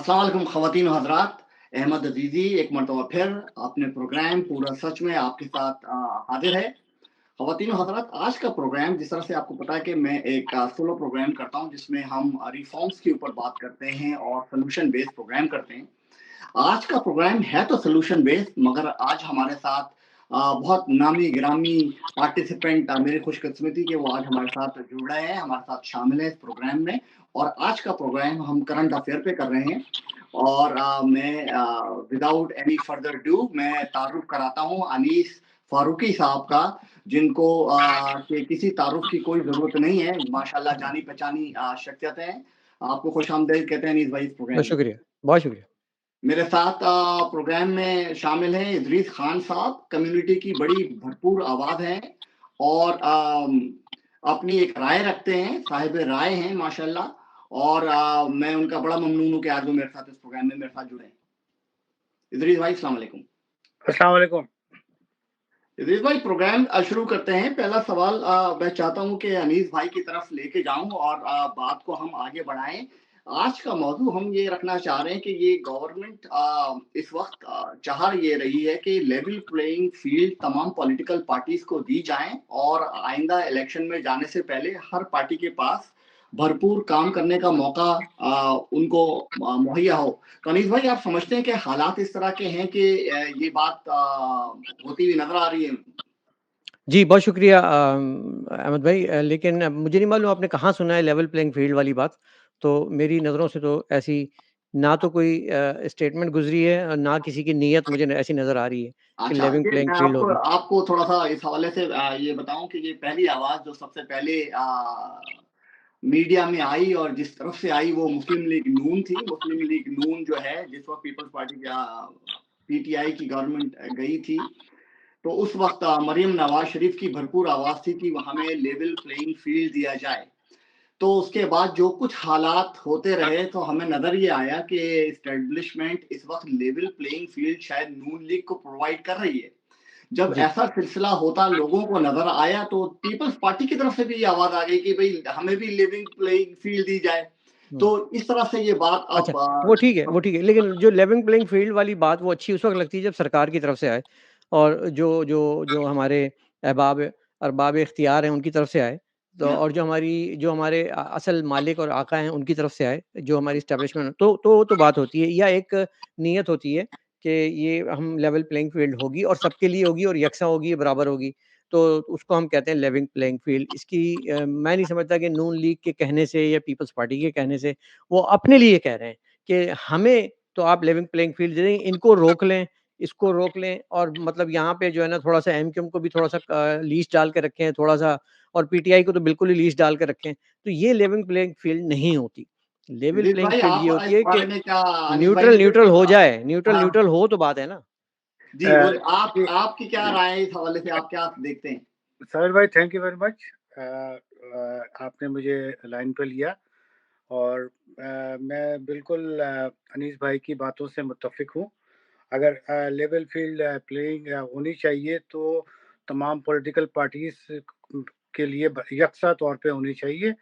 अस्सलाम वालेकुम ख़वातीन व हज़रात, अहमद अज़ीज़ी एक मरतबा फिर अपने प्रोग्राम पूरा सच में आपके साथ हाज़िर है। ख़वातीन व हज़रात, आज का प्रोग्राम जिस तरह से आपको पता है कि मैं एक सोलो प्रोग्राम करता हूँ जिसमें हम रिफ़ॉर्म्स के ऊपर बात करते हैं और सॉल्यूशन बेस्ड प्रोग्राम करते हैं। आज का प्रोग्राम है तो सॉल्यूशन बेस्ड, मगर आज हमारे साथ बहुत नामी-गिरामी पार्टिसिपेंट, मेरी खुशकिस्मती कि वो आज हमारे साथ जुड़ रहे हैं, हमारे साथ शामिल हैं इस प्रोग्राम में। और आज का प्रोग्राम हम करंट अफ़ेयर पे कर रहे हैं। और मैं विदाउट एनी फर्दर डू मैं तारुफ़ कराता हूँ अनीस फ़ारूकी साहब का, जिनको कि किसी तारुफ़ की कोई ज़रूरत नहीं है। माशाअल्लाह जानी-पहचानी शख्सियत हैं। आपको खुशामदीद कहते हैं अनीस भाई इस प्रोग्राम बहुत में। शुक्रिया, बहुत शुक्रिया। मेरे साथ प्रोग्राम में शामिल हैं इदरीस खान साहब, कम्युनिटी की बड़ी भरपूर आवाज़ हैं और अपनी एक राय रखते हैं, साहिब राय हैं माशाअल्लाह। और मैं उनका बड़ा ममनून हूँ कि आज वो मेरे साथ इस प्रोग्राम में मेरे साथ जुड़े हैं। इदरीस भाई अस्सलाम वालेकुम। अस्सलाम वालेकुम। इदरीस भाई प्रोग्राम शुरू करते हैं। पहला सवाल मैं चाहता हूँ कि अनीस भाई की तरफ लेके जाऊँ और बात को हम आगे बढ़ाएँ। आज का मौज़ू हम ये रखना चाह रहे हैं कि ये गवर्नमेंट इस वक़्त चाह ये रही है कि लेवल प्लेइंग फ़ील्ड तमाम पॉलिटिकल पार्टीज़ को दी जाएँ और आइंदा इलेक्शन में जाने से पहले हर पार्टी के पास भरपूर काम करने का मौका उनको मुहैया हो। तो अनीस भाई, आप समझते हैं कि हालात इस तरह के हैं कि ये बात होती हुई नज़र आ रही है? जी, बहुत शुक्रिया अहमद भाई, लेकिन मुझे नहीं मालूम आपने कहाँ सुना है लेवल प्लेइंग फ़ील्ड वाली बात। तो मेरी नज़रों से तो ऐसी ना तो कोई स्टेटमेंट गुज़री है और ना किसी की नीयत मुझे ऐसी नज़र आ रही है कि अच्छा, लेवल ये प्लेइंग मैं फ़ील्ड आपको होगी। आपको थोड़ा-सा इस हवाले से ये बताऊँ कि ये पहली आवाज़ जो सबसे पहले मीडिया में आई और जिस तरफ से आई वो मुस्लिम लीग नून थी। मुस्लिम लीग नून जो है, जिस वक़्त पीपल्स पार्टी पीटीआई की गवर्नमेंट गई थी, तो उस वक़्त मरियम नवाज़ शरीफ की भरपूर आवाज़ थी कि हमें लेवल प्लेइंग फ़ील्ड दिया जाए। तो उसके बाद जो कुछ हालात होते रहे तो हमें नज़र ये आया कि एस्टेब्लिशमेंट इस वक़्त लेवल प्लेइंग फ़ील्ड शायद नून लीग को प्रोवाइड कर रही है। जब जी। ऐसा सिलसिला होता लोगों को नज़र आया तो पीपल्स पार्टी की तरफ से भी ये आवाज़ आ गई कि भई हमें भी लिविंग प्लेइंग फ़ील्ड दी जाए। हुँ। तो इस तरह से ये बात अच्छा, अब वो ठीक है, लेकिन जो लेवल प्लेइंग फ़ील्ड वाली बात वो अच्छी उस वक़्त लगती है जब सरकार की तरफ से आए और जो जो जो हमारे अरबाब इख्तियार हैं उनकी तरफ से आए। तो या और जो हमारे असल मालिक और आका हैं उनकी तरफ से आए, जो हमारी एस्टेब्लिशमेंट तो बात होती है या एक नीयत होती है कि ये हम लेवल प्लेइंग फ़ील्ड होगी और सबके लिए होगी और यकसा होगी, बराबर होगी। तो उसको हम कहते हैं लेवल प्लेइंग फ़ील्ड। इसकी मैं नहीं समझता कि नून लीग के कहने से या पीपल्स पार्टी के कहने से वो अपने लिए कह रहे हैं कि हमें तो आप लेवल प्लेइंग फ़ील्ड दे दें, इनको रोक लें, इसको रोक लें और मतलब यहाँ पे जो है ना थोड़ा-सा एमक्यूएम को भी थोड़ा-सा लीज़ डाल के रखें थोड़ा-सा और पीटीआई को तो बिल्कुल ही लीज़ डाल के रखें। तो ये लेवल प्लेइंग फ़ील्ड नहीं होती। लेवल इदरीस प्लेइंग भाई, फ़ील्ड ये आप होती इस है कि बारे में क्या अनीस भाई न्यूट्रल ने जो न्यूट्रल हो जाए, हाँ, न्यूट्रल हो तो बात है ना। जी बोलिए, आप जी, आपकी क्या राय है इस हवाले से, आप क्या देखते हैं? साहिर भाई थैंक यू वेरी मच। आपने मुझे लाइन पे लिया और मैं बिल्कुल अनीस भाई की बातों से मुत्तफ़िक हूँ। अगर लेवल फील्ड प्लेइंग होनी चाहिए तो तमाम पॉलिटिकल पार्टीज़ के लिए यकसा तौर पे होनी चाहिए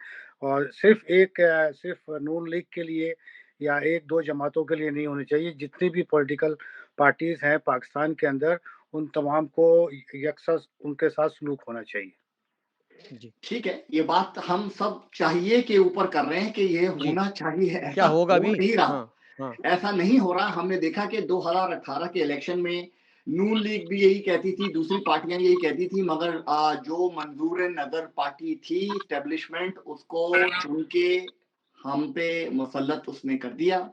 और सिर्फ़ नून लीग के लिए या 1-2 जमातों के लिए नहीं होनी चाहिए। जितनी भी पॉलिटिकल पार्टीज़ हैं पाकिस्तान के अंदर, उन तमाम को यकसा उनके साथ सलूक होना चाहिए। जी, ठीक है, ये बात हम सब चाहिए के ऊपर कर रहे हैं कि ये जी। होना चाहिए, क्या ऐसा होगा हो भी? नहीं रहा। हाँ, हाँ। ऐसा नहीं हो रहा। हमने देखा कि 2018 के इलेक्शन में नून लीग भी यही कहती थी, दूसरी पार्टियाँ यही कहती थी, मगर जो मंजूर नज़र पार्टी थी एस्टेब्लिशमेंट, उसको चुन के हम पे मुसल्लत उसने कर दिया।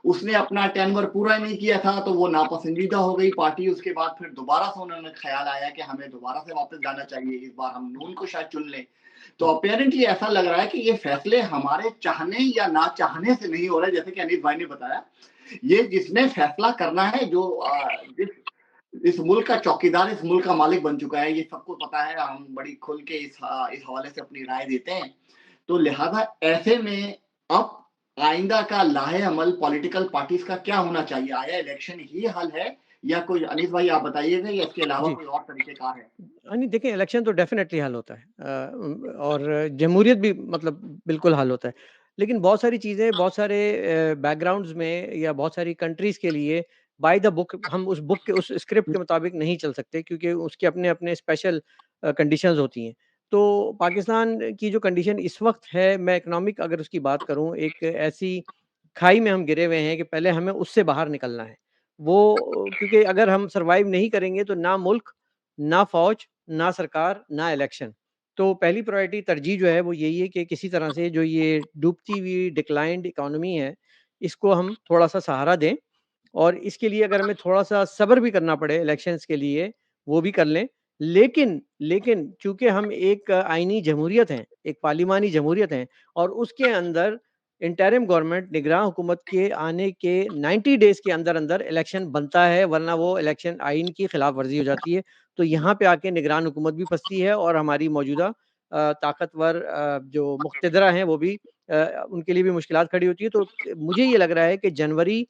उसने अपना टेन्योर पूरा नहीं किया था तो वो नापसंदीदा हो गई पार्टी। उसके बाद फिर दोबारा से उन्होंने ख़्याल आया कि हमें दोबारा से वापस जाना चाहिए, इस बार हम नून को शायद चुन लें। तो हुँ, अपैरेंटली ऐसा लग रहा है कि ये फैसले हमारे चाहने या ना चाहने से नहीं हो रहे, जैसे कि अनीस भाई ने बताया। ये जिसने फैसला करना है, जो जिस इस मुल्क का चौकीदार इस मुल्क का मालिक बन चुका है, ये सबको पता है। हम बड़ी खुल के इस हवाले से अपनी राय देते हैं। तो लिहाज़ा ऐसे में अब आइंदा का लाहे-अमल पॉलिटिकल पार्टीज़ का क्या होना चाहिए? आया इलेक्शन ही हल है या कोई? अनीस भाई आप बताइएगा या इसके अलावा जी। कोई और तरीक़ेकार है? नहीं देखिए इलेक्शन तो डेफ़िनेटली हल होता है और जमहूरियत भी मतलब बिल्कुल हल होता है। लेकिन बहुत सारी चीज़ें, बहुत सारे बैकग्राउंड्स में या बहुत सारी कंट्रीज़ के लिए बाय द बुक हम उस बुक के उस स्क्रिप्ट के मुताबिक नहीं चल सकते, क्योंकि उसके अपने-अपने स्पेशल कंडीशंस होती हैं। तो पाकिस्तान की जो कंडीशन इस वक़्त है, मैं इकोनॉमिक अगर उसकी बात करूँ, एक ऐसी खाई में हम गिरे हुए हैं कि पहले हमें उससे बाहर निकलना है। वो क्योंकि अगर हम सर्वाइव नहीं करेंगे तो ना मुल्क, ना फ़ौज, ना सरकार, ना इलेक्शन। तो पहली प्रायोरिटी तरजीह जो है वो यही है कि किसी तरह से जो ये डूबती हुई डिक्लाइंड इकोनॉमी है, इसको हम थोड़ा-सा सहारा दें, और इसके लिए अगर हमें थोड़ा-सा सब्र भी करना पड़े इलेक्शंस के लिए, वो भी कर लें। लेकिन चूँकि हम एक आईनी जमहूरियत हैं, एक पार्लिमानी जमहूरियत हैं, और उसके अंदर इंटरिम गवर्नमेंट निगरान हुकूमत के आने के 90 डेज़ के अंदर-अंदर इलेक्शन बनता है, वरना वो इलेक्शन आइन की खिलाफ वर्ज़ी हो जाती है। तो यहाँ पे आके निगरान हुकूमत भी फँसती है, और हमारी मौजूदा ताकतवर जो मुक़तदरा हैं वो भी उनके लिए भी मुश्किलात खड़ी होती है। तो मुझे ये लग रहा है कि जनवरी,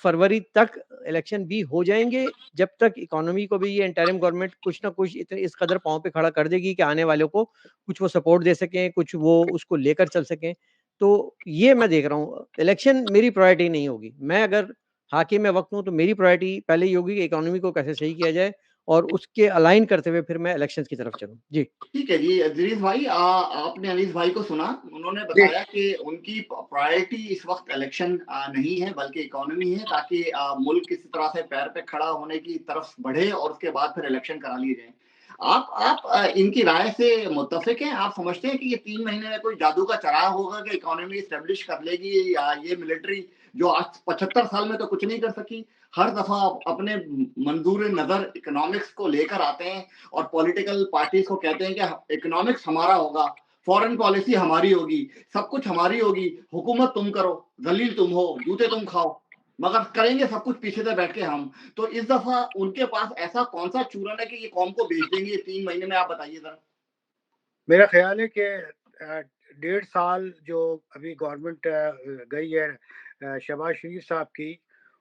फरवरी तक इलेक्शन भी हो जाएँगे, जब तक इकोनॉमी को भी ये इंटरिम गवर्नमेंट कुछ न कुछ इस कदर पाँव पे खड़ा कर देगी कि आने वालों को कुछ वो सपोर्ट दे सकें, कुछ वो उसको लेकर चल सकें। तो ये मैं देख रहा हूँ, इलेक्शन मेरी प्रायोरिटी नहीं होगी। मैं अगर हाकिम वक़्त हूँ, तो मेरी प्रायोरिटी पहले ये होगी कि इकोनॉमी को कैसे सही किया जाए, और उसके अलाइन करते हुए फिर मैं इलेक्शंस की तरफ चलूँ। जी। ठीक है जी, अज़ीज़ भाई आपने अनीस भाई को सुना, उन्होंने जी। बताया कि उनकी प्रायोरिटी इस वक़्त इलेक्शन नहीं है बल्कि इकोनॉमी है, ताकि मुल्क किसी तरह से पैर पे खड़ा होने की तरफ बढ़े और उसके बाद फिर इलेक्शन करा लिए जाएँ। आप इनकी राय से मुत्तफ़िक हैं? आप समझते हैं कि ये 3 महीने में कोई जादू का चराग होगा कि इकोनॉमी एस्टेब्लिश कर लेगी, या ये मिलिट्री जो आज 75 साल में तो कुछ नहीं कर सकी, हर दफ़ा अपने मंजूर नज़र इकोनॉमिक्स को लेकर आते हैं और पॉलिटिकल पार्टीज को कहते हैं कि इकोनॉमिक्स हमारा होगा, फॉरेन पॉलिसी हमारी होगी, सब कुछ हमारी होगी, हुकूमत तुम करो, जलील तुम हो, जूते तुम खाओ, मगर करेंगे सब कुछ पीछे से बैठ के हम। तो इस दफा उनके पास ऐसा कौन सा चूरन है कि ये कौम को बेच देंगे ये 3 महीने में? आप बताइए जरा। मेरा ख्याल है कि 1.5 साल जो अभी गवर्नमेंट गई है शहबाज शरीफ साहब की,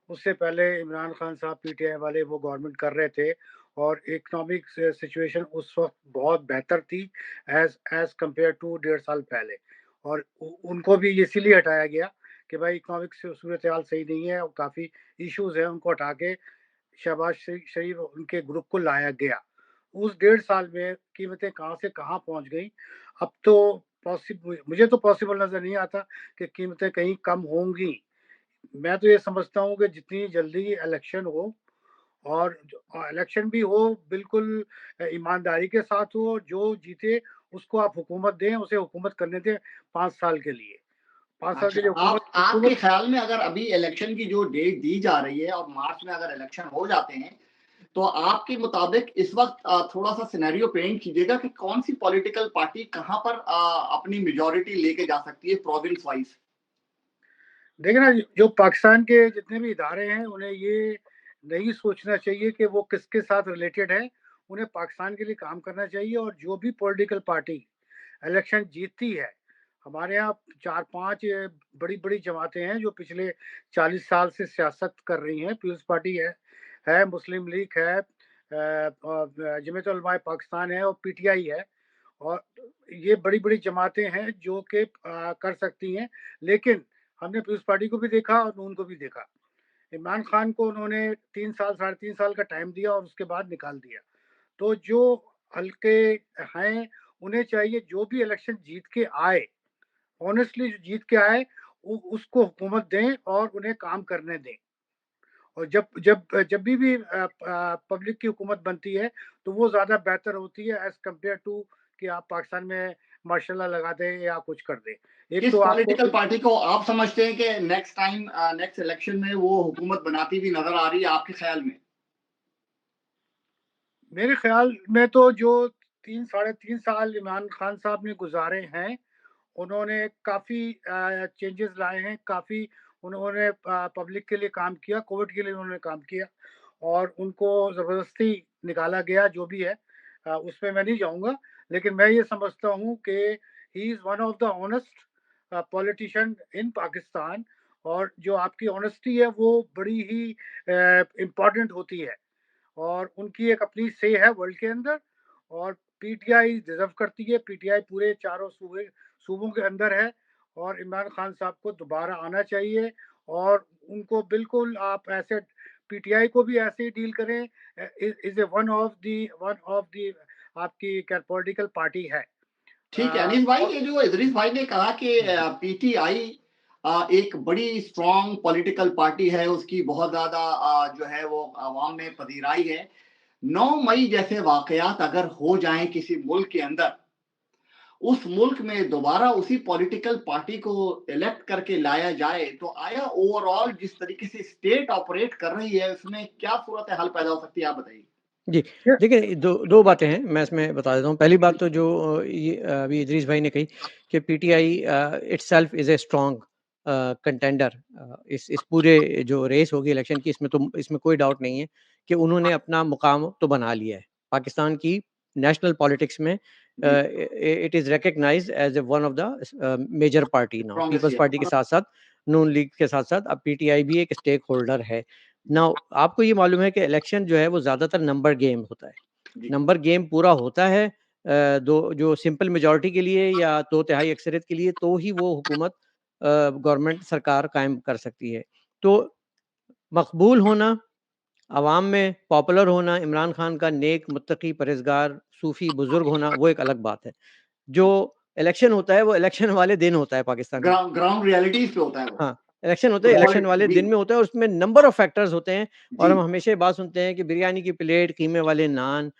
उससे पहले इमरान खान साहब पीटीआई वाले वो गवर्नमेंट कर रहे थे, और इकोनॉमिक सिचुएशन उस वक्त बहुत बेहतर थी एज एज कंपेयर टू 1.5 साल पहले। और उनको भी इसीलिए हटाया गया कि भाई इकोनॉमिक सूरत हाल सही नहीं है और काफ़ी इश्यूज हैं, उनको हटा के शहबाज शरीफ उनके ग्रुप को लाया गया। उस 1.5 साल में कीमतें कहाँ से कहाँ पहुँच गई। अब तो मुझे तो पॉसिबल नज़र नहीं आता कि कीमतें कहीं कम होंगी। मैं तो ये समझता हूँ कि जितनी जल्दी इलेक्शन हो, और इलेक्शन भी हो बिल्कुल ईमानदारी के साथ हो, जो जीते उसको आप हुकूमत दें, उसे हुकूमत करने दें 5 साल के लिए। 5 साल के अच्छा, लिए हुकूमत आप हुकूमत आपके ख्याल में अगर अभी इलेक्शन की जो डेट दी जा रही है और मार्च में अगर इलेक्शन हो जाते हैं, तो आपके मुताबिक इस वक्त थोड़ा-सा सिनेरियो पेंट कीजिएगा कि कौन-सी पॉलिटिकल पार्टी कहाँ पर अपनी मेजॉरिटी लेके जा सकती है प्रोविंस वाइज़? देखिए ना, जो पाकिस्तान के जितने भी इदारे हैं, उन्हें ये नहीं सोचना चाहिए कि वो किसके साथ रिलेटेड है। उन्हें पाकिस्तान के लिए काम करना चाहिए, और जो भी पॉलिटिकल पार्टी इलेक्शन जीतती है, हमारे यहाँ 4-5 बड़ी-बड़ी जमातें हैं जो पिछले 40 साल से सियासत कर रही हैं। पीपल्स पार्टी है, मुस्लिम लीग है, और जमीयत उलमा पाकिस्तान है, और पीटीआई है। और ये बड़ी-बड़ी जमातें हैं जो कि कर सकती हैं। लेकिन हमने पीपल्स पार्टी को भी देखा और नून को भी देखा। इमरान खान को उन्होंने 3 साल, साढ़े 3 साल का टाइम दिया और उसके बाद निकाल दिया। तो जो हल्के हैं, उन्हें चाहिए जो भी इलेक्शन जीत के आए, ऑनेस्टली जो जीत के आए, उसको हुकूमत दें और उन्हें काम करने दें। और जब जब जब भी पब्लिक की हुकूमत बनती है, तो वो ज़्यादा बेहतर होती है एज़ कम्पेयर टू कि आप पाकिस्तान में मार्शल लॉ लगा दें या कुछ कर दें। एक किस तो आपको पॉलिटिकल पार्टी को आप समझते हैं कि नेक्स्ट टाइम नेक्स्ट इलेक्शन में वो हुकूमत बनाती हुई नज़र आ रही है आपके ख़्याल में? मेरे ख्याल में तो जो 3 साढ़े 3 साल इमरान खान साहब ने गुज़ारे हैं, उन्होंने काफ़ी चेंजेस लाए हैं, काफ़ी उन्होंने पब्लिक के लिए काम किया, कोविड के लिए उन्होंने काम किया, और उनको ज़बरदस्ती निकाला गया जो भी है, उसमें मैं नहीं जाऊँगा। लेकिन मैं ये समझता हूँ कि he is one of the honest politician इन पाकिस्तान, और जो आपकी ऑनेस्टी है वो बड़ी ही इम्पोर्टेंट होती है, और उनकी एक अपनी से है वर्ल्ड के अंदर। और पीटीआई डिजर्व करती है, पीटीआई पूरे चारों सूबों के अंदर है, और इमरान खान साहब को दोबारा आना चाहिए और उनको बिल्कुल आप ऐसे पीटीआई को भी ऐसे ही डील करें, is a one of the आपकी क्या पॉलिटिकल पार्टी है। ठीक है अनीस भाई, और ये जो इदरीस भाई ने कहा कि पीटीआई एक बड़ी स्ट्रॉन्ग पॉलिटिकल पार्टी है, उसकी बहुत ज्यादा जो है वो आवाम में पजीराई है। 9 मई जैसे वाकयात अगर हो जाएं किसी मुल्क के अंदर, उस मुल्क में दोबारा उसी पॉलिटिकल पार्टी को इलेक्ट करके लाया जाए, तो आया ओवरऑल जिस तरीके से स्टेट ऑपरेट कर रही है उसमें क्या सूरत हाल पैदा हो सकती है, आप बताइए। जी, देखिए 2 बातें हैं, मैं इसमें बता देता हूँ। पहली बात तो जो ये अभी इदरीस भाई ने कही कि PTI itself is a strong contender इस पूरे जो रेस होगी इलेक्शन की, इसमें कोई डाउट नहीं है कि उन्होंने अपना मुकाम तो बना लिया है। पाकिस्तान की नेशनल पॉलिटिक्स में it is recognised as one of the major party now. Congress Peoples Party के साथ-साथ, नून लीग के साथ-साथ अब पीटीआई भी एक स्टेक होल्डर है। नाउ आपको ये मालूम है कि इलेक्शन जो है वो ज़्यादातर नंबर गेम होता है। जी, नंबर गेम पूरा होता है दो जो सिंपल मेजॉरिटी के लिए या 2 तिहाई अक्सरियत के लिए, तो ही वो हुकूमत गवर्नमेंट सरकार कायम कर सकती है। तो मकबूल होना, अवाम में पॉपुलर होना, इमरान खान का नेक, मुत्तकी, परहेज़गार, सूफ़ी बुज़ुर्ग होना, वो एक अलग बात है। जो इलेक्शन होता है वो इलेक्शन वाले दिन होता है पाकिस्तान में। ग्राउंड रियलिटीज पे होता है वो। हाँ, इलेक्शन होता है, इलेक्शन वाले जी, दिन में होता है और उसमें नंबर ऑफ फैक्टर्स होते हैं और जी, हम हमेशा ये बात सुनते हैं कि बिरयानी की प्लेट, कीमे वाले नान,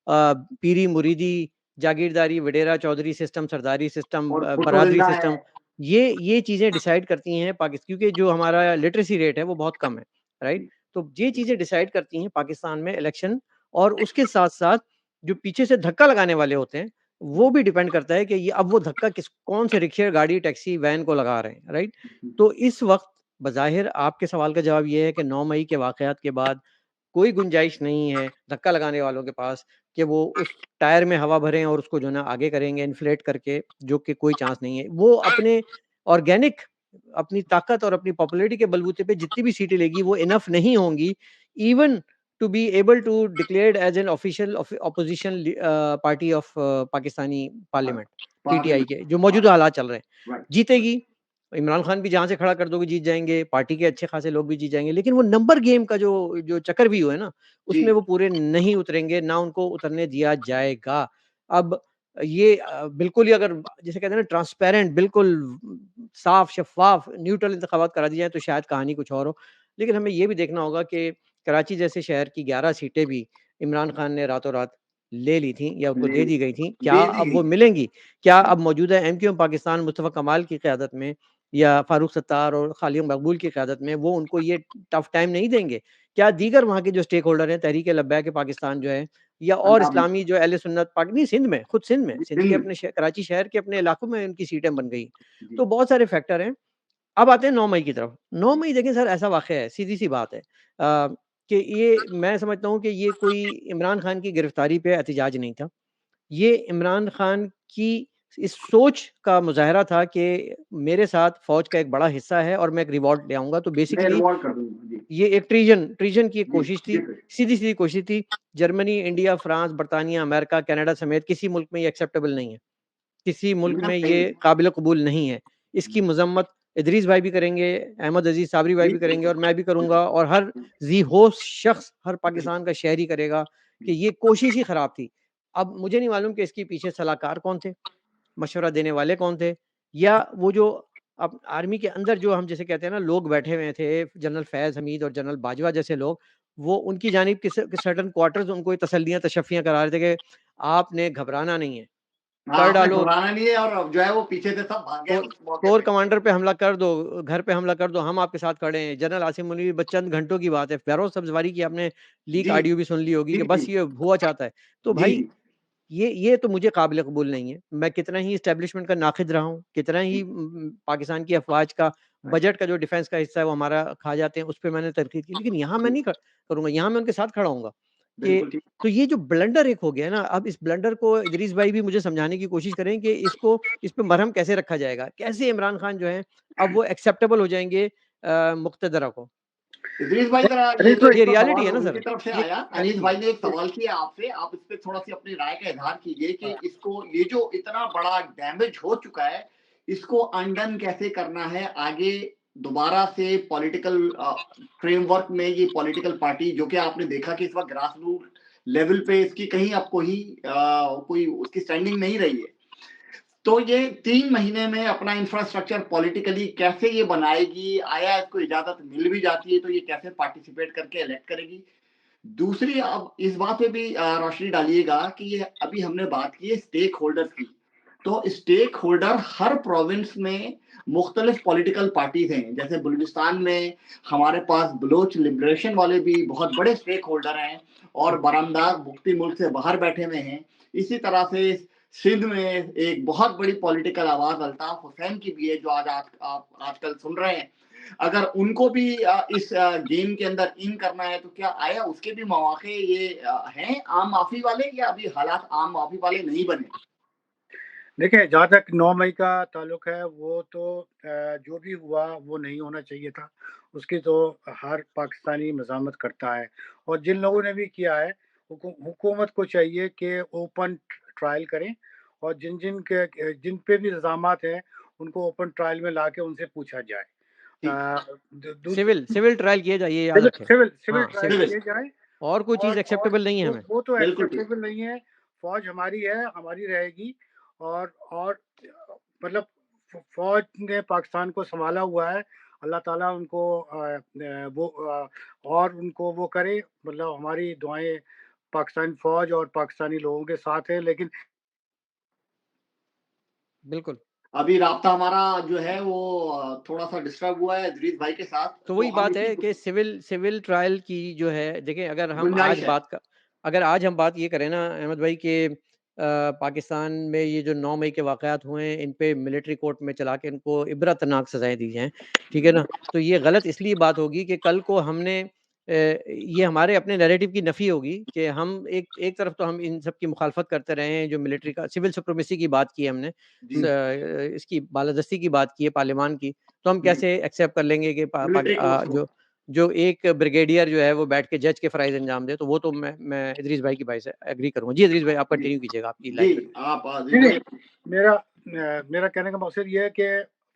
पीरी मुरीदी, जागीरदारी, वडेरा चौधरी सिस्टम, सरदारी सिस्टम, और भुट्टो बरादरी जिंदा सिस्टम, है। ये चीज़ें डिसाइड करती हैं क्योंकि जो हमारा लिटरेसी रेट है वो बहुत कम है, राइट? तो ये चीज़ें डिसाइड करती हैं पाकिस्तान में इलेक्शन और उसके साथ-साथ जो पीछे से धक्का लगाने वाले होते हैं, वो भी डिपेंड करता है कि ये अब वो धक्का कौन से रिक्शे, गाड़ी, टैक्सी, वैन को लगा रहे हैं, राइट? तो इस वक़्त बज़ाहिर आपके सवाल का जवाब ये है कि 9 मई के वाक़यात के बाद कोई गुंजाइश नहीं है धक्का लगाने वालों के पास कि वो उस टायर में हवा भरें और उसको जो है ना आगे करेंगे इन्फ्लेट करके, जो कि कोई चांस नहीं है। वो अपने ऑर्गेनिक अपनी ताकत और अपनी पॉपुलैरिटी के बलबूते पे जितनी भी सीटें लेगी वो इनफ नहीं होंगी even to be able to declared as an official opposition party of Pakistani parliament, PTI के जो मौजूदा हालात चल रहे हैं। राइट, जीतेगी, इमरान खान भी जहाँ से खड़ा कर दोगे जीत जाएँगे, पार्टी के अच्छे खासे लोग भी जीत जाएँगे, लेकिन वो नंबर गेम का जो जो चक्रव्यूह है ना, जी, उसमें वो पूरे नहीं उतरेंगे, ना उनको उतरने दिया जाएगा। अब ये बिल्कुल ही अगर जिसे कहते हैं ना ट्रांसपेरेंट बिल्कुल साफ, शफ़ाफ, न्यूट्रल इंतखाबात करा दिए जाएँ तो शायद कहानी कुछ और हो। लेकिन हमें ये भी देखना होगा कि कराची जैसे शहर की 11 सीटें भी इमरान खान ने रातों-रात ले ली थीं या उनको दे दी गई थीं। क्या दे दी अब गई। वो मिलेंगी? क्या अब मौजूदा एमक्यूएम पाकिस्तान मुस्तफ़ा कमाल की क़यादत में या फ़ारूक सत्तार और खालिद मकबूल की क़यादत में वो उनको ये टफ़ टाइम नहीं देंगे? क्या दीगर वहाँ के जो स्टेक होल्डर हैं, तहरीक-ए-लब्बैक पाकिस्तान जो है या और पंजाब में, इस्लामी जो अहले सुन्नत नहीं सिंध में, खुद सिंध में, सिंध के दिन में, अपने कराची शहर के अपने इलाकों में उनकी सीटें बन गई। जी, तो बहुत सारे फैक्टर हैं। अब आते हैं 9 मई की तरफ। 9 मई देखें सर ऐसा वाक़या है, सीधी-सी बात है कि ये मैं समझता हूँ कि ये कोई इमरान खान की गिरफ्तारी पे एहतजाज नहीं था। ये इमरान खान की इस सोच का मुज़ाहरा था कि मेरे साथ फ़ौज का एक बड़ा हिस्सा है और मैं एक रिवॉर्ड ले आऊँगा। तो मैं बेसिकली रिवॉर्ड कर दूँगा। जी, ये एक ट्रीज़न की एक जी, कोशिश जी, थी, सीधी-सीधी कोशिश थी। जर्मनी, इंडिया, फ्रांस, बर्तानिया, अमेरिका, कनाडा समेत किसी मुल्क में ये एक्सेप्टेबल नहीं है। किसी मुल्क मैं में सही, ये काबिल कबूल नहीं है। इसकी मज़म्मत इदरीस भाई भी करेंगे, अहमद अज़ीज़ साबरी भाई जी, भी करेंगे बिल्कुल, और मैं भी बिल्कुल, करूँगा और हर ज़ी होश शख़्स, हर जी, पाकिस्तान का शहरी करेगा कि ये कोशिश ही ख़राब थी। अब मुझे नहीं मालूम कि इसके पीछे सलाहकार कौन थे, मशवरा देने वाले कौन थे या वो जो अब आर्मी के अंदर जो हम जिसे कहते हैं ना लोग बैठे हुए थे, जनरल फैज़ हमीद और जनरल बाजवा जैसे लोग, वो उनकी जानिब के सर्टेन क्वार्टर्स उनको ये तसल्लियाँ, तशफ़ियाँ करा रहे थे कि आपने घबराना नहीं है, हाँ, कर आपने डालो घबराना नहीं है और अब जो है वो पीछे से सब भाग गए कोर उस मौके कोर पे। कमांडर पे हमला कर दो, घर पे हमला कर दो, हम आपके साथ खड़े हैं। जनरल आसिम मुनीर बस चंद घंटों की बात है। फ़िरोज़ सब्ज़वारी की आपने लीक जी, ऑडियो भी सुन ली होगी जी, कि जी, बस ये हुआ चाहता है। तो जी, भाई जी, ये तो मुझे काबिल कबूल नहीं है। मैं कितना ही एस्टेब्लिशमेंट का नाक़िद रहा हूँ, कितना ही पाकिस्तान की अफ़वाज का राइट, बजट का जो डिफेंस का हिस्सा है वो हमारा खा जाते हैं, उस पे मैंने तनकीद की। लेकिन यहाँ मैं जी, नहीं करूँगा, यहाँ मैं उनके साथ खड़ा होऊँगा कि बिल्कुल ठीक। तो ये जो ब्लंडर एक हो गया ना, अब इस ब्लंडर को इदरीस भाई भी मुझे समझाने की कोशिश करें कि इस पे मरहम कैसे रखा जाएगा? कैसे इमरान खान जो है अब वो एक्सेप्टेबल हो जाएँगे मुक़तदरा को? इदरीस भाई, तो ज़रा ये अरे जो तो ये एक तो रियलिटी सवाल है ना उनकी सर, तरफ से ये आया, अनीस रियलिटी है। भाई ने एक सवाल किया आपसे, आप इस पे थोड़ा-सी अपनी राय का इज़हार कीजिए कि हाँ, इसको ये जो इतना बड़ा डैमेज हो चुका है, इसको अनडन कैसे करना है, आगे दोबारा से पॉलिटिकल फ्रेमवर्क में ये पॉलिटिकल पार्टी, जो कि आपने देखा कि इस वक्त ग्रास रूट लेवल पे इसकी कहीं अब कोई उसकी स्टैंडिंग नहीं रही है। तो ये 3 महीने में अपना इंफ्रास्ट्रक्चर पॉलिटिकली कैसे ये बनाएगी, आया इसको इजाजत मिल भी जाती है तो ये कैसे पार्टिसिपेट करके इलेक्ट करेगी। दूसरी, अब इस बात पे भी रोशनी डालिएगा कि ये अभी हमने बात की है स्टेक होल्डर्स की, तो स्टेक होल्डर हर प्रोविंस में मुख्तलिफ पॉलिटिकल पार्टीज हैं। जैसे बलूचिस्तान में हमारे पास बलोच लिबरेशन वाले भी बहुत बड़े स्टेक होल्डर हैं और बरामदार मुफ्ती मुल्क से बाहर बैठे हुए हैं। इसी तरह से सिंध में एक बहुत बड़ी पॉलिटिकल आवाज अल्ताफ हुसैन की भी है, जो आप आजकल सुन रहे हैं। अगर उनको भी इस गेम के अंदर इन करना है तो क्या आया उसके भी मौके ये हैं आम माफी वाले, या अभी हालात आम माफी वाले नहीं बने? देखिए, जहाँ तक 9 मई का ताल्लुक है, वो तो जो भी हुआ वो नहीं होना चाहिए था। उसकी तो हर पाकिस्तानी मज़ामत करता है, और जिन लोगों ने भी किया है, हुकूमत को चाहिए कि ओपन ट्रायल करें, और जिन पे भी इल्ज़ामात हैं, उनको ओपन ट्रायल में लाके उनसे पूछा जाए। सिविल ट्रायल किए जाए, ये याद रखें। सिविल हाँ, ट्रायल सिविल। किए जाए, और कोई चीज़ एक्सेप्टेबल नहीं है हमें। वो तो बिल्कुल ठीक। एक्सेप्टेबल नहीं है। फौज हमारी है, हमारी रहेगी, और मतलब फौज ने पाकिस्तान को संभाला हुआ है। अल्लाह ताला उनको और उनको वो करे, मतलब हमारी दुआएं पाकिस्तानी फौज और पाकिस्तानी लोगों के साथ है। लेकिन बिल्कुल। अभी राब्ता हमारा जो है वो थोड़ा-सा डिस्टर्ब हुआ है इदरीस भाई के साथ, तो तो वही हम बात इसी है कि सिविल ट्रायल की जो है, देखिए गुंजाइश है। अगर आज हम बात ये करें ना अहमद भाई कि पाकिस्तान में ये जो 9 मई के वाक़यात हुए हैं, इन पे मिलिट्री कोर्ट में चला के इनको इबरतनाक सज़ाएँ दी जाएँ, ठीक है ना? तो ये गलत इसलिए बात होगी कि कल को ये हमारे अपने नैरेटिव की नफ़ी होगी कि हम एक तरफ तो हम इन सब की मुखालफत करते रहे हैं, जो मिलिट्री का सिविल सुप्रीमेसी की बात की है हमने, जी। इसकी बालादस्ती की बात की है पार्लियामान की, तो हम जी। कैसे एक्सेप्ट कर लेंगे कि मिलिट्री कोर्ट्स को। जो एक ब्रिगेडियर जो है वो बैठ के जज के फ़राइज़ अंजाम दे, तो वो तो मैं इदरीस भाई की बात से एग्री करूँगा। जी इदरीस भाई, आप जी। कंटिन्यू कीजिएगा, आपकी जी, लाइन पे। आप जी नहीं, बोलिए। मेरा मेरा कहने का मकसद ये है कि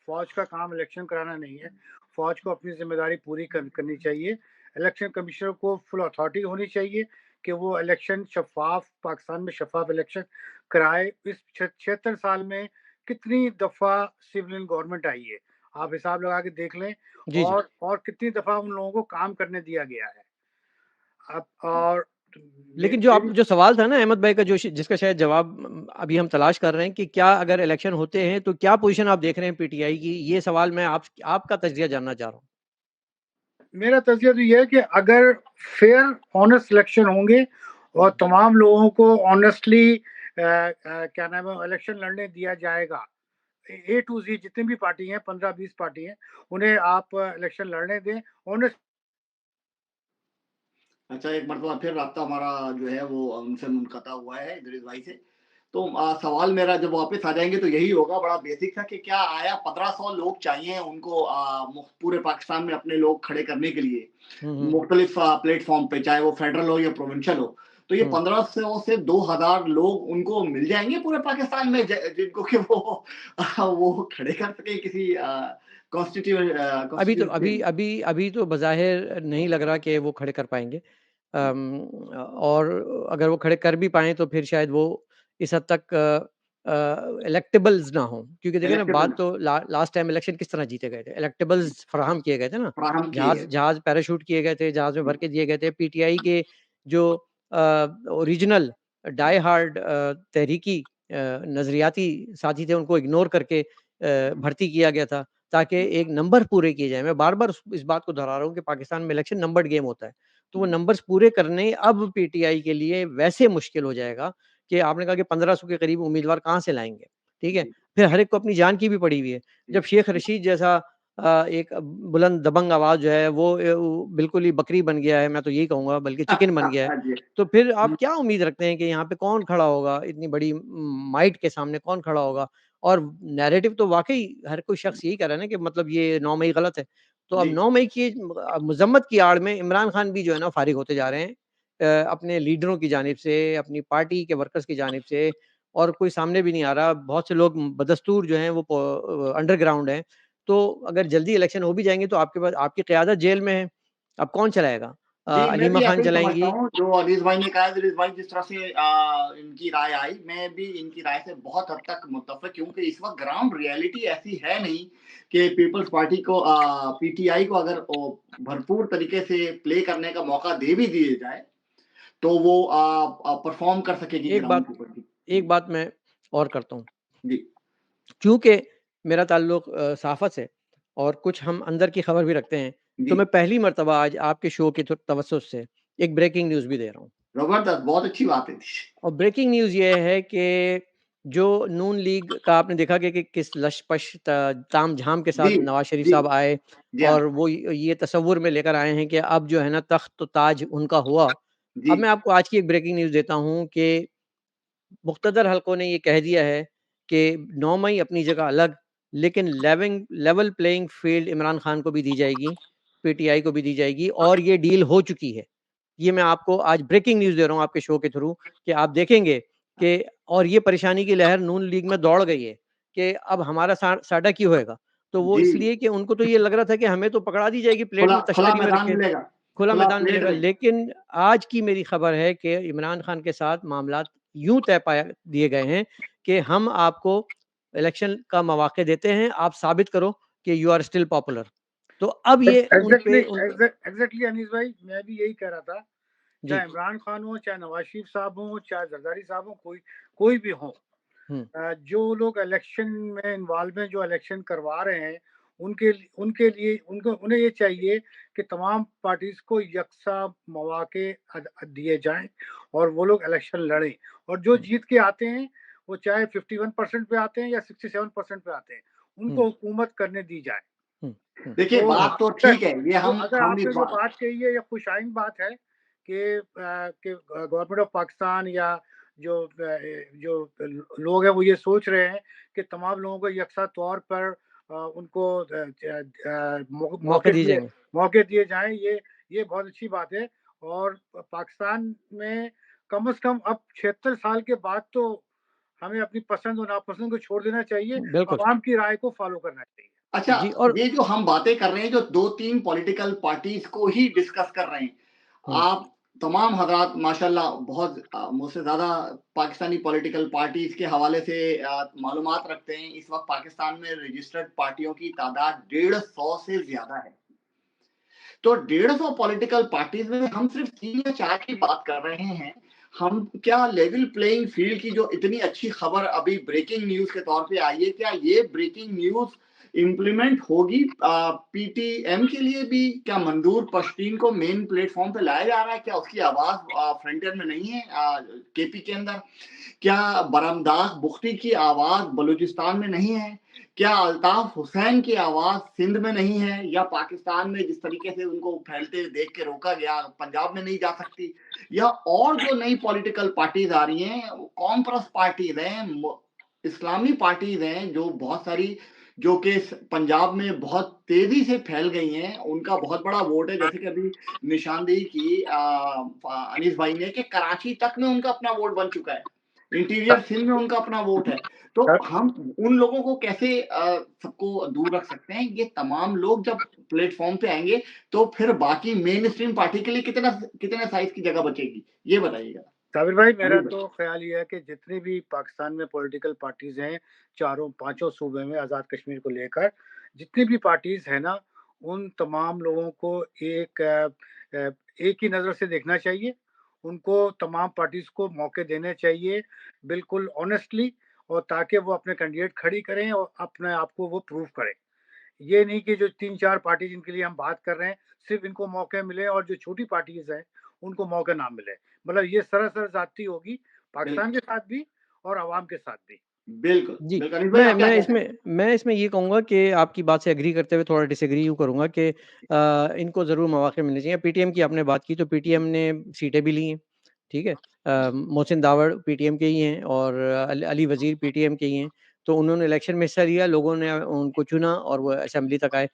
फौज का काम इलेक्शन कराना नहीं है। फौज को अपनी जिम्मेदारी पूरी करनी चाहिए। इलेक्शन कमिश्नर को फुल अथॉरिटी होनी चाहिए कि वो इलेक्शन पाकिस्तान में शफाफ इलेक्शन कराए। इस 76 साल में कितनी दफ़ा सिविलियन गवर्नमेंट आई है, आप हिसाब लगा के देख लें। जी, जी। और कितनी दफ़ा उन लोगों को काम करने दिया गया है। अब और लेकिन मेरी जो सवाल था ना अहमद भाई का, जिसका शायद जवाब अभी हम तलाश कर रहे हैं कि क्या अगर इलेक्शन होते हैं, तो क्या पोज़ीशन आप देख रहे हैं पीटीआई की? ये सवाल मैं आपका तज़किया जानना चाह रहा हूँ। मेरा तज़किया तो ये है कि अगर फेयर ऑनेस्ट इलेक्शन होंगे और तमाम लोगों को ऑनेस्टली क्या नाम है इलेक्शन लड़ने दिया जाएगा, ए टू जी जितनी भी पार्टी हैं, 15-20 पार्टी हैं, उन्हें आप इलेक्शन लड़ने दें ऑनेस्ट। अच्छा, एक मरतबा फिर राब्ता हमारा जो है वो उनसे मुनक़ता हुआ है इदरीस भाई से। तो सवाल मेरा जब वापस आ जाएँगे तो यही होगा, बड़ा बेसिक था कि क्या आया 1500 लोग चाहिए उनको पूरे पाकिस्तान में अपने लोग खड़े करने के लिए, हुँ, हुँ, मुख्तलिफ प्लेटफ़ॉर्म पे, चाहे वो फेडरल हो या प्रोविंशियल हो। तो ये हुँ। 1500 से 2000 लोग उनको मिल जाएँगे पूरे पाकिस्तान में, जिनको कि वो खड़े कर सकें किसी कॉन्स्टिट्यूएंसी में? अभी तो बज़ाहिर नहीं लग रहा कि वो खड़े कर पाएँगे। और अगर वो खड़े कर भी पाएँ तो फिर शायद वो इस हद तक इलेक्टेबल्स ना हों, क्योंकि देखिए ना, इलेक्टेबल बात तो लास्ट टाइम इलेक्शन किस तरह जीते गए थे, इलेक्टेबल्स फराहम किए गए थे ना, फराहम किए गए। जहाज़ पैराशूट किए गए थे, जहाज़ में भर के दिए गए थे। पीटीआई के जो ओरिजिनल डाई हार्ड तहरीकी नज़रियाती साथी थे, उनको इग्नोर करके भर्ती किया गया था, ताकि एक नंबर पूरे किए जाएँ। मैं बार-बार इस बात को दोहरा रहा हूँ कि पाकिस्तान में इलेक्शन नंबर्ड गेम होता है। तो वो नंबर्स पूरे करने अब पीटीआई के लिए वैसे मुश्किल हो जाएगा कि आपने कहा कि 1500 के करीब उम्मीदवार कहाँ से लाएँगे, ठीक है? जी, फिर हर एक को अपनी जान की भी पड़ी हुई है। जी। जब शेख रशीद जैसा एक बुलंद दबंग आवाज़ जो है वो बिल्कुल ही बकरी बन गया है, मैं तो यही कहूँगा, बल्कि चिकन बन गया है। हाँ जी। तो फिर हुँ, आप क्या उम्मीद रखते हैं कि यहाँ पे कौन खड़ा होगा? इतनी बड़ी माइट के सामने कौन खड़ा होगा? और नैरेटिव तो वाक़ई हर कोई शख्स यही कह रहा है ना कि मतलब ये 9 मई गलत है। तो अब जी। 9 मई की मज़म्मत की आड़ में इमरान खान भी जो है ना फ़ारिग होते जा रहे हैं अपने लीडरों की जानिब से, अपनी पार्टी के वर्कर्स की जानिब से, और कोई सामने भी नहीं आ रहा, बहुत से लोग बदस्तूर जो हैं वो अंडरग्राउंड हैं, तो अगर जल्दी इलेक्शन हो भी जाएँगे तो आपके पास आपकी क़यादत जेल में है, अब कौन चलाएगा? जी, मैं अलीमा भी ऐसे खान ही समझता चलाएँगी। हूँ, जो अज़ीज़ भाई ने कहा, अज़ीज़ भाई जिस तरह से इनकी राय आई, मैं भी इनकी राय से बहुत हद तक मुत्तफ़िक, क्योंकि इस वक़्त ग्राउंड रियलिटी ऐसी है नहीं कि पीपल्स पार्टी को पीटीआई को अगर भरपूर तरीके से प्ले करने का मौका दे भी दिया जाए, तो वो परफ़ॉर्म कर सकेगी एक ग्राउंड बात के ऊपर भी। एक जी, बात मैं और करता हूँ, जी, चूँकि मेरा ताल्लुक सहाफ़त से और कुछ हम अंदर की खबर भी रखते हैं, तो जी, मैं पहली मर्तबा आज आपके शो के तवज्जुह से एक ब्रेकिंग न्यूज़ भी दे रहा हूँ। ज़बरदस्त, बहुत अच्छी बात है। और ब्रेकिंग न्यूज़ ये है कि जो नून लीग का आपने देखा कि किस लश-पश ताम-झाम के साथ जी, नवाज़ शरीफ जी, साहब आए जी हाँ, और वो ये तसव्वुर में लेकर आए हैं कि अब जो है ना तख्त ताज उनका हुआ। जी, अब मैं आपको आज की एक ब्रेकिंग न्यूज़ देता हूँ कि मुक़्तदर हलकों ने ये कह दिया है कि 9 मई अपनी जगह अलग, लेकिन level playing field Imran Khan को भी दी जाएगी, पीटीआई को भी दी जाएगी और ये डील हो चुकी है। ये मैं आपको आज ब्रेकिंग न्यूज़ दे रहा हूँ आपके शो के थ्रू कि आप देखेंगे कि और ये परेशानी की लहर नून लीग में दौड़ गई है कि अब हमारा साडा क्यों होएगा? तो वो जी, इसलिए कि उनको तो ये लग रहा था कि हमें तो पकड़ा दी जाएगी, प्लेट खुला में खुला तश्तरी में मैदान रखे, मिलेगा, खुला खुला मैदान प्लेट मिलेगा। रहेगी। लेकिन आज की मेरी खबर है कि इमरान खान के साथ मामलात यूँ तय पाया दिए गए हैं कि हम आपको इलेक्शन का मौक़ा देते हैं, आप साबित करो कि यू आर स्टिल पॉपुलर। तो अब ये उन एग्जैक्टली पे उनका एग्जैक्टली अनीस भाई, मैं भी यही कह रहा था। जी। चाहे इमरान खान हो, चाहे नवाज शरीफ साहब हो, चाहे जरदारी साहब हो, कोई कोई भी हो, हुँ, जो लोग इलेक्शन में इन्वॉल्व, जो इलेक्शन करवा रहे हैं, उनके लिए उनको उन्हें ये चाहिए कि तमाम पार्टीज को यकसा मौके दिए जाएं और वो लोग इलेक्शन लड़ें, और जो हुँ, जीत के आते हैं, वो चाहे 51% पे आते हैं या 67% पे आते हैं, हुँ, उनको हुकूमत करने दी जाए। हुँ, हुँ। देखिए, तो बात तो अगर ठीक है, ये अगर हम भी आपने जो बा बात कही है, ये खुशाइन बात है कि गवर्नमेंट ऑफ पाकिस्तान या जो लोग हैं वो ये सोच रहे हैं कि तमाम लोगों को यकसा तौर पर उनको मौके दिए जाएँगे। मौके दिए जाएं, ये बहुत अच्छी बात है। और पाकिस्तान में कम से कम अब 76 साल के बाद तो हमें अपनी पसंद और नापसंद को छोड़ देना चाहिए, बिल्कुल। अवाम की राय को फॉलो करना चाहिए। अच्छा, जी और ये जो हम बातें कर रहे हैं, जो 2-3 पॉलिटिकल पार्टीज़ को ही डिस्कस कर रहे हैं। हुँ, आप तमाम हज़रात माशाल्लाह बहुत मुझसे ज़्यादा पाकिस्तानी पॉलिटिकल पार्टीज़ के हवाले से मालूमात रखते हैं। इस वक़्त पाकिस्तान में रजिस्टर्ड पार्टियों की तादाद 150 से ज़्यादा है। तो 150 पॉलिटिकल पार्टीज़ में हम सिर्फ़ 3 या 4 की बात कर रहे हैं। हम क्या लेवल प्लेइंग फ़ील्ड की जो इतनी अच्छी खबर अभी ब्रेकिंग न्यूज़ के तौर पे आई है, क्या ये ब्रेकिंग न्यूज़ इम्प्लीमेंट होगी पीटीएम के लिए भी? क्या मंजूर पश्तीन को मेन प्लेटफ़ॉर्म पे लाया जा रहा है? क्या उसकी आवाज़ फ्रंट एंड में नहीं है केपी के अंदर? क्या बरमदाग बुख्ती की आवाज़ बलूचिस्तान में नहीं है? क्या अल्ताफ हुसैन की आवाज़ सिंध में नहीं है? या पाकिस्तान में जिस तरीके से उनको फैलते देख के रोका गया, पंजाब में नहीं जा सकती? या और जो नई पॉलिटिकल पार्टीज़ आ रही हैं, कॉम्प्रेस पार्टीज़ हैं, इस्लामी पार्टीज़ हैं, जो बहुत सारी जो कि पंजाब में बहुत तेज़ी से फैल गई हैं, उनका बहुत बड़ा वोट है। जैसे कि अभी निशानदेही की अनीस भाई ने कि कराची तक में उनका अपना वोट बन चुका है। इंटीरियर सिंध में उनका अपना वोट है। तो हम उन लोगों को कैसे सबको दूर रख सकते हैं? ये तमाम लोग जब प्लेटफ़ॉर्म पे आएँगे, तो फिर बाकी मेन स्ट्रीम पार्टी के लिए कितने साइज़ की जगह बचेगी? ये बताइएगा। साबिर भाई, मेरा अनिल भाई। तो ख्याल ये है कि जितनी भी पाकिस्तान में पॉलिटिकल पार्टीज हैं, चारों पांचों सूबे में आज़ाद कश्मीर को लेकर जितनी भी पार्टीज हैं ना, उन तमाम लोगों को एक ही नज़र से देखना चाहिए। उनको तमाम पार्टीज को मौके देने चाहिए, बिल्कुल ऑनेस्टली, और ताकि वो अपने कैंडिडेट खड़ी करें और अपने आप को वो प्रूव करें। ये नहीं कि जो 3-4 पार्टी जिनके लिए हम बात कर रहे हैं, सिर्फ़ इनको मौके मिले और जो छोटी पार्टीज़ हैं, उनको मौके ना मिले। मतलब ये सरासर ज़्यादती होगी, पाकिस्तान के बिल्कुल, साथ भी और अवाम के साथ भी। बिल्कुल, जी, बिल्कुल। अनिल भाई आप क्या कहते हैं? मैं इसमें ये कहूँगा कि आपकी बात से एग्री करते हुए थोड़ा डिसएग्री यूँ करूँगा कि इनको ज़रूर मौक़े मिलने चाहिए। पीटीएम की आपने बात की तो पीटीएम ने सीटें भी ली हैं, ठीक है? मोहसिन दावड़ पीटीएम के ही हैं और अली वज़ीर पीटीएम के ही हैं। तो उन्होंने इलेक्शन में हिस्सा लिया, लोगों ने उनको चुना और वो असेंबली तक आए।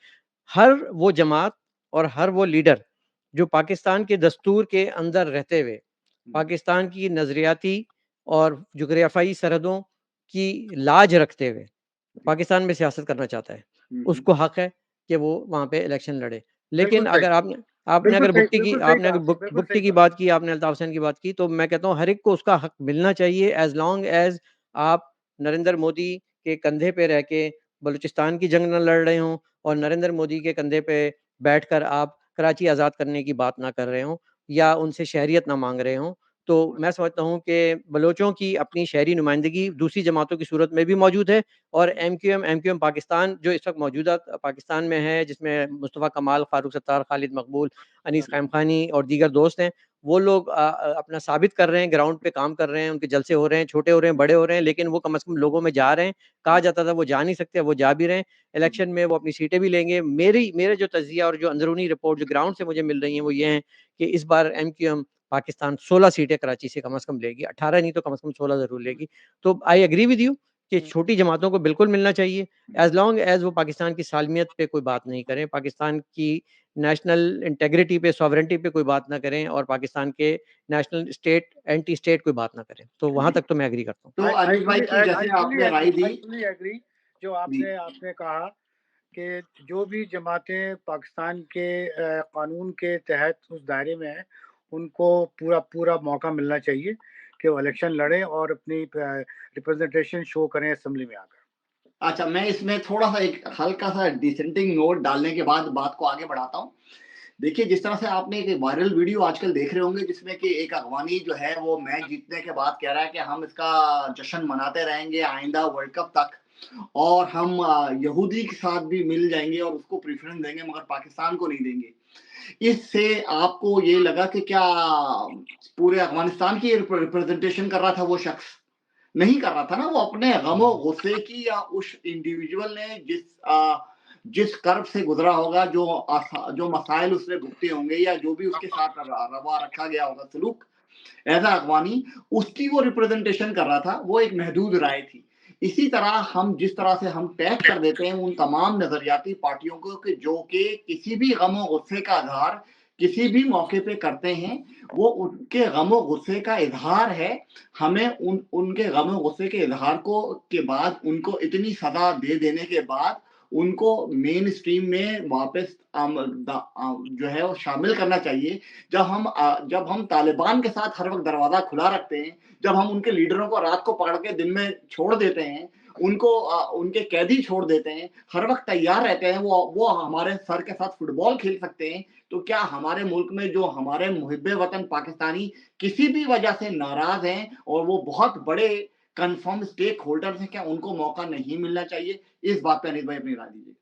हर वो जमात और हर वो लीडर जो पाकिस्तान के दस्तूर के अंदर रहते हुए, हुँ, पाकिस्तान की नज़रियाती और जुग्राफियाई सरहदों की लाज रखते हुए पाकिस्तान में सियासत करना चाहता है, उसको हक है कि वो वहाँ पे इलेक्शन लड़े। बिल्कुल लेकिन सही, अगर आपने अगर बिल्कुल सही कहा आपने, बिल्कुल भुट्टी सही की कहा। बात की, आपने अल्ताफ हुसैन की बात की, तो मैं कहता हूँ हर एक को उसका हक मिलना चाहिए एज़ लॉन्ग एज़ आप नरेंद्र मोदी के कंधे पे रह के बलूचिस्तान की जंग ना लड़ रहे हों और नरेंद्र मोदी के कंधे पे बैठकर आप कराची आज़ाद करने की बात ना कर रहे हों या उनसे शहरियत ना माँग रहे हों। तो मैं समझता हूँ कि बलोचों की अपनी शहरी नुमाइंदगी दूसरी जमातों की सूरत में भी मौजूद है और एमक्यूएम पाकिस्तान जो इस वक़्त मौजूदा पाकिस्तान में है, जिसमें मुस्तफ़ा कमाल, फ़ारूक सत्तार, खालिद मकबूल, अनीस क़ायम ख़ानी और दीगर दोस्त हैं, वो लोग अपना साबित कर रहे हैं, ग्राउंड पे काम कर रहे हैं, उनके जलसे हो रहे हैं, छोटे हो रहे हैं, बड़े हो रहे हैं, लेकिन वो कम से कम लोगों में जा रहे हैं। कहा जाता था वो जा नहीं सकते, वो जा भी रहे हैं। इलेक्शन में वो अपनी सीटें भी लेंगे। मेरे जो तज़्ज़िया और जो अंदरूनी रिपोर्ट जो ग्राउंड से मुझे मिल रही हैं, वो ये हैं कि इस बार एमक्यूएम पाकिस्तान 16 सीटें कराची से कम लेगी, 18 नहीं तो कम से कम 16 ज़रूर लेगी। तो आई एग्री विद यू कि छोटी जमातों को बिल्कुल मिलना चाहिए, एज़ लॉन्ग एज़ वो पाकिस्तान की सालमियत पे कोई बात नहीं करें, पाकिस्तान की नेशनल इंटीग्रिटी पे, सॉवरेनिटी पे कोई बात ना करें और पाकिस्तान के नेशनल स्टेट एंटी स्टेट कोई बात ना करें। तो वहाँ जी। तक तो मैं एग्री करता हूँ। तो आई अनिल भाई फुली की जैसे आपने राय दी। आई फुली एग्री जो जी। आपने कहा कि जो भी जमातें पाकिस्तान के कानून के तहत उस दायरे में हैं, उनको पूरा पूरा मौका मिलना चाहिए कि वो इलेक्शन लड़ें और अपनी रिप्रेजेंटेशन शो करें असेंबली में आकर। अच्छा, मैं इसमें थोड़ा-सा एक हल्का-सा डिसेंटिंग नोट डालने के बाद बात को आगे बढ़ाता हूँ। देखिए, जिस तरह से आपने एक वायरल वीडियो आजकल देख रहे होंगे जिसमें कि एक अफ़गानी जो है वो मैच जीतने के बाद कह रहा है कि हम इसका जश्न मनाते रहेंगे आइंदा वर्ल्ड कप तक और हम यहूदी के साथ भी मिल जाएँगे और उसको प्रेफ़रेंस देंगे मगर पाकिस्तान को नहीं देंगे। इससे आपको ये लगा कि क्या पूरे अफ़गानिस्तान की रिप्रेज़ेंटेशन कर रहा था वो शख़्स? नहीं कर रहा था ना, वो अपने गम-ओ-गुस्से की या उस इंडिविजुअल ने जिस कर्ब से गुज़रा होगा, जो मसाइल उसने भुगते होंगे या जो भी उसके साथ रवा रखा गया होगा सलूक एज़ अ अफ़गानी, उसकी वो रिप्रेज़ेंटेशन कर रहा था, वो एक महदूद राय थी। इसी तरह हम जिस तरह से हम टैग कर देते हैं उन तमाम नज़रियाती पार्टियों को कि जो कि किसी भी गम-ओ-गुस्से का इज़हार किसी भी मौके पे करते हैं, वो उनके गम-ओ-गुस्से का इज़हार है। हमें उनके गम-ओ-गुस्से के इज़हार के बाद उनको इतनी सज़ा दे देने के बाद उनको मेन स्ट्रीम में वापस जो है वो शामिल करना चाहिए। जब हम तालिबान के साथ हर वक़्त दरवाज़ा खुला रखते हैं, जब हम उनके लीडरों को रात को पकड़ के दिन में छोड़ देते हैं, उनके कैदी छोड़ देते हैं, हर वक़्त तैयार रहते हैं, वो हमारे सर के साथ फुटबॉल खेल सकते हैं, तो क्या हमारे मुल्क में जो हमारे मुहिब्बे वतन पाकिस्तानी किसी भी वजह से नाराज़ हैं और वो बहुत बड़े कन्फर्म स्टेक होल्डर्स हैं, क्या उनको मौका नहीं मिलना चाहिए? इस बात पे अनिल भाई अपनी राय दीजिए।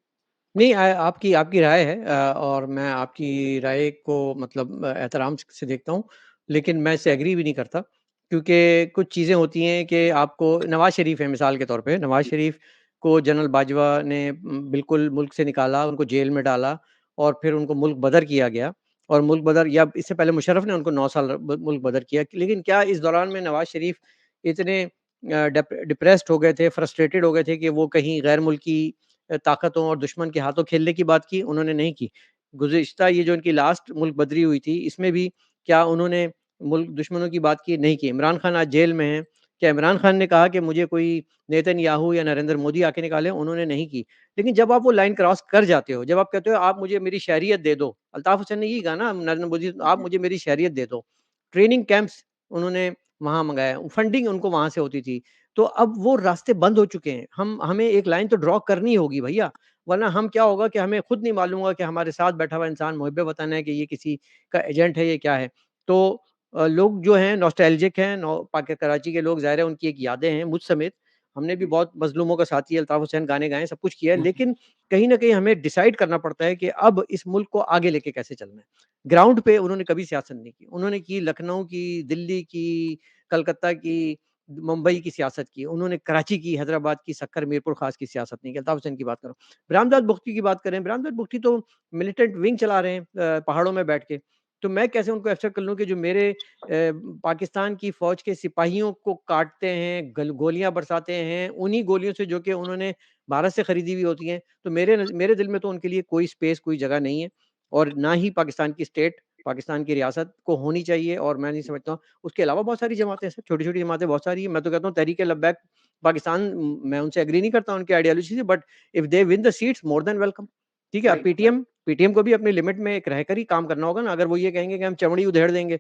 नहीं आपकी आपकी राय है और मैं आपकी राय को मतलब एहतराम से देखता हूँ, लेकिन मैं इससे एग्री भी नहीं करता क्योंकि कुछ चीज़ें होती हैं कि आपको नवाज़ शरीफ है मिसाल के तौर पे, नवाज़ शरीफ को जनरल बाजवा ने बिल्कुल मुल्क से निकाला, उनको जेल में डाला और फिर उनको मुल्क बदर किया गया और मुल्क बदर या इससे पहले मुशर्रफ ने उनको 9 साल मुल्क बदर किया। लेकिन क्या इस दौरान में नवाज़ शरीफ इतने डिप्रेस्ड हो गए थे, फ्रस्ट्रेटेड हो गए थे कि वो कहीं गैर मुल्की ताकतों और दुश्मन के हाथों खेलने की बात की? उन्होंने नहीं की। गुज़िश्ता ये जो इनकी लास्ट मुल्क बदरी हुई थी, इसमें भी क्या उन्होंने मुल्क दुश्मनों की बात की? नहीं की। इमरान खान आज जेल में हैं। क्या इमरान खान ने कहा कि मुझे कोई नेतन्याहू या नरेंद्र मोदी आके निकाले? उन्होंने नहीं की। लेकिन जब आप वो लाइन क्रॉस कर जाते हो, जब आप कहते हो आप मुझे मेरी शहरियत दे दो, अल्ताफ हुसैन ने यही कहा ना नरेंद्र मोदी आप मुझे मेरी शहरियत दे दो। ट्रेनिंग कैंप्स उन्होंने वहाँ मँगाया, फंडिंग उनको वहाँ से होती थी। तो अब वो रास्ते बंद हो चुके हैं। हमें एक लाइन तो ड्रॉ करनी होगी भैया, वरना हम क्या होगा कि हमें खुद नहीं मालूम होगा कि हमारे साथ बैठा हुआ इंसान मुहिब्बे वतन है कि ये किसी का एजेंट है, ये क्या है। तो लोग जो हैं नॉस्टैल्जिक हैं, कराची के लोग ज़ाहिर है उनकी एक यादें हैं, मुझ समेत। हमने भी बहुत मज़लूमों का साथी अल्ताफ़ हुसैन गाने गाए हैं, सब कुछ किया है, लेकिन कहीं न कहीं हमें डिसाइड करना पड़ता है कि अब इस मुल्क को आगे लेके कैसे चलना है। ग्राउंड पे उन्होंने कभी सियासत नहीं की। उन्होंने की लखनऊ की, दिल्ली की, कलकत्ता की, मुंबई की सियासत की, उन्होंने कराची की, हैदराबाद की, सक्कर, मीरपुर ख़ास की सियासत नहीं की। अल्ताफ़ हुसैन की बात करो। रामदास बुख्ती की बात करें, रामदास बुख्ती तो मिलिटेंट विंग चला रहे हैं पहाड़ों में बैठ के। तो मैं कैसे उनको एक्सेप्ट कर लूँ कि जो मेरे पाकिस्तान की फ़ौज के सिपाहियों को काटते हैं, गोलियाँ बरसाते हैं, उन्हीं गोलियों से जो कि उन्होंने भारत से खरीदी हुई होती हैं। तो मेरे दिल में तो उनके लिए कोई स्पेस, कोई जगह नहीं है और ना ही पाकिस्तान की स्टेट पाकिस्तान की रियासत को होनी चाहिए, और मैं नहीं समझता हूँ उसके अलावा बहुत सारी जमातें हैं सर, छोटी-छोटी जमातें बहुत सारी हैं। मैं तो कहता हूँ तहरीक-ए-लब्बैक पाकिस्तान, मैं उनसे एग्री नहीं करता उनकी आइडियोलॉजी से, but if they win the seats more than welcome. ठीक है, अब राइट, पीटीएम को भी अपनी लिमिट में एक रहकर ही काम करना होगा ना। अगर वो ये कहेंगे कि हम चमड़ी उधेड़ देंगे,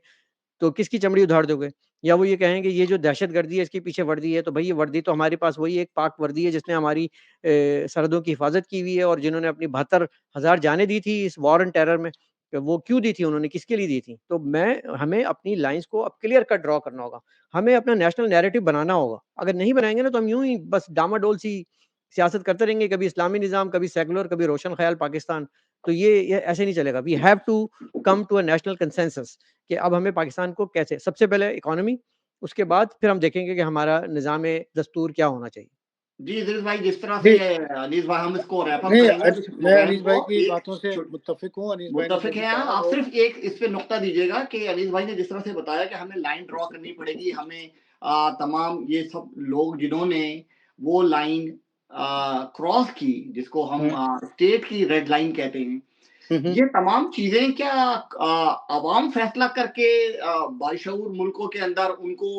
तो किसकी चमड़ी उधार दोगे? या वो ये कहेंगे ये जो दहशतगर्दी है इसके पीछे वर्दी है, तो भई ये वर्दी तो हमारे पास वही एक पाक वर्दी है जिसने हमारी सरहदों की हिफाज़त की हुई है, और जिन्होंने अपनी 72,000 जानें दी थी इस वॉर एंड टेरर में, वो क्यों दी थी उन्होंने, किसके लिए दी थी? तो हमें अपनी लाइन्स को अब क्लियर कट ड्रॉ करना होगा। हमें अपना नेशनल नैरेटिव बनाना होगा। अगर नहीं बनाएँगे ना, तो हम यूँ ही बस डामाडोल सी सियासत करते रहेंगे, कभी इस्लामी निज़ाम, कभी सेकुलर, कभी रोशन ख़याल पाकिस्तान। तो ये ऐसे नहीं चलेगा। We have to come to a national consensus कि अब हमें पाकिस्तान को कैसे, सबसे पहले इकोनॉमी, उसके बाद फिर हम देखेंगे कि हमारा निज़ाम-ए-दस्तूर क्या होना चाहिए। जी, इदरीस भाई, जिस तरह से जी, अनीस भाई हम इसको रैप अप नहीं करेंगे इस मैं प्रोग्राम अनीस भाई को, की एक बातों से छुट मुत्तफ़िक हूँ। अनीस भाई ने जो मुत्तफ़िक भी हैं कहा आप, वो सिर्फ़ एक इस पे नुक्ता दीजिएगा कि अनीस भाई ने जिस तरह से बताया कि हमें लाइन ड्रॉ करनी पड़ेगी, हमें तमाम ये सब लोग जिन्होंने वो लाइन क्रॉस की, जिसको हम हुँ, स्टेट की रेड लाइन कहते हैं, हुँ, हुँ। ये तमाम चीज़ें क्या अवाम फैसला करके बाशऊर मुल्कों के अंदर उनको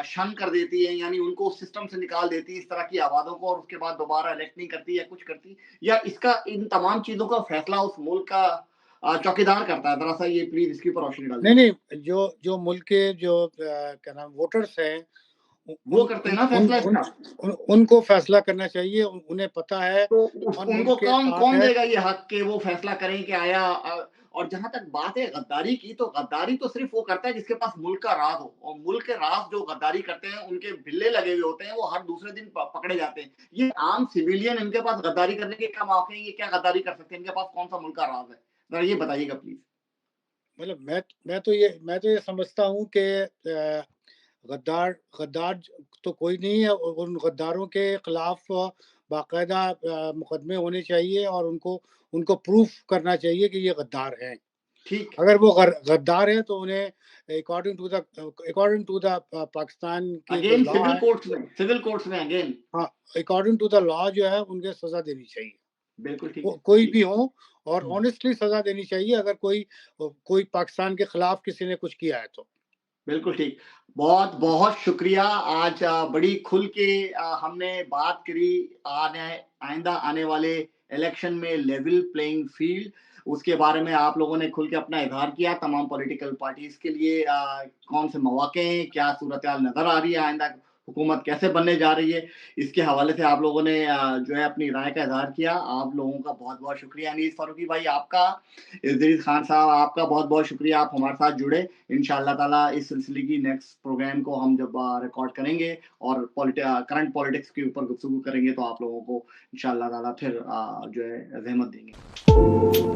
शन कर देती है, यानी उनको उस सिस्टम से निकाल देती है इस तरह की आवाज़ों को, और उसके बाद दोबारा इलेक्ट नहीं करती या कुछ करती, या इसका इन तमाम चीज़ों का फैसला उस मुल्क का चौकीदार करता है? ज़रा-सा ये प्लीज़ इसके ऊपर रोशनी डाल नहीं, दीजिए। नहीं, जो मुल्क के जो क्या नाम वोटर्स हैं, उ वो उन करते हैं उन ना उन फैसला उन इसका? उन उनको फ़ैसला करना चाहिए। उन्हें पता है तो उस कौन उनको उनके कौन साथ कौन है। देगा ये हक कि वो फैसला करें कि आया और जहाँ तक बात है गद्दारी की, तो गद्दारी तो सिर्फ़ वो करता है जिसके पास मुल्क का राज़ हो, और मुल्क के राज़ जो गद्दारी करते हैं, उनके बिल्ले लगे हुए होते हैं, वो हर दूसरे दिन पकड़े जाते हैं। ये आम सिविलियन, इनके पास गद्दारी करने के क्या मौके हैं, ये क्या गद्दारी कर सकते हैं? इनके पास कौन-सा मुल्क का राज़ है? ज़रा ये बताइएगा प्लीज़। मतलब मैं तो ये समझता हूँ कि गद्दार गद्दार तो कोई नहीं है। उन गद्दारों के खिलाफ बाकायदा मुकदमे होने चाहिए, और उनको उनको प्रूफ करना चाहिए कि ये गद्दार हैं। ठीक, अगर वो गद्दार हैं तो उन्हें अकॉर्डिंग टू द पाकिस्तान के जो अगेन लॉ है, सिविल कोर्ट्स में अगेन, हाँ, अकॉर्डिंग टू द लॉ जो है उनके सज़ा देनी चाहिए। बिल्कुल ठीक वो है। कोई जी। भी हो, और हुँ। ऑनेस्टली सज़ा देनी चाहिए अगर कोई पाकिस्तान के खिलाफ किसी ने कुछ किया है तो। बिल्कुल ठीक। बहुत-बहुत शुक्रिया, आज बड़ी खुल के हमने बात करी आइंदा आने वाले इलेक्शन में लेवल प्लेइंग फील्ड, उसके बारे में आप लोगों ने खुल के अपना इज़हार किया, तमाम पॉलिटिकल पार्टीज़ के लिए कौन से मौके हैं, क्या सूरत-ए-हाल नज़र आ रही है, आइंदा हुकूमत कैसे बनने जा रही है, इसके हवाले से आप लोगों ने जो है अपनी राय का इज़हार किया। आप लोगों का बहुत-बहुत शुक्रिया। अनीस फ़ारूकी भाई आपका, इदरीस खान साहब आपका बहुत-बहुत शुक्रिया, आप हमारे साथ जुड़े। इंशाअल्लाह ताला इस सिलसिले की नेक्स्ट प्रोग्राम को हम जब रिकॉर्ड करेंगे और करंट पॉलिटिक्स के ऊपर गुफ्तगू करेंगे, तो आप लोगों को इंशाअल्लाह ताला फिर जो है ज़हमत देंगे।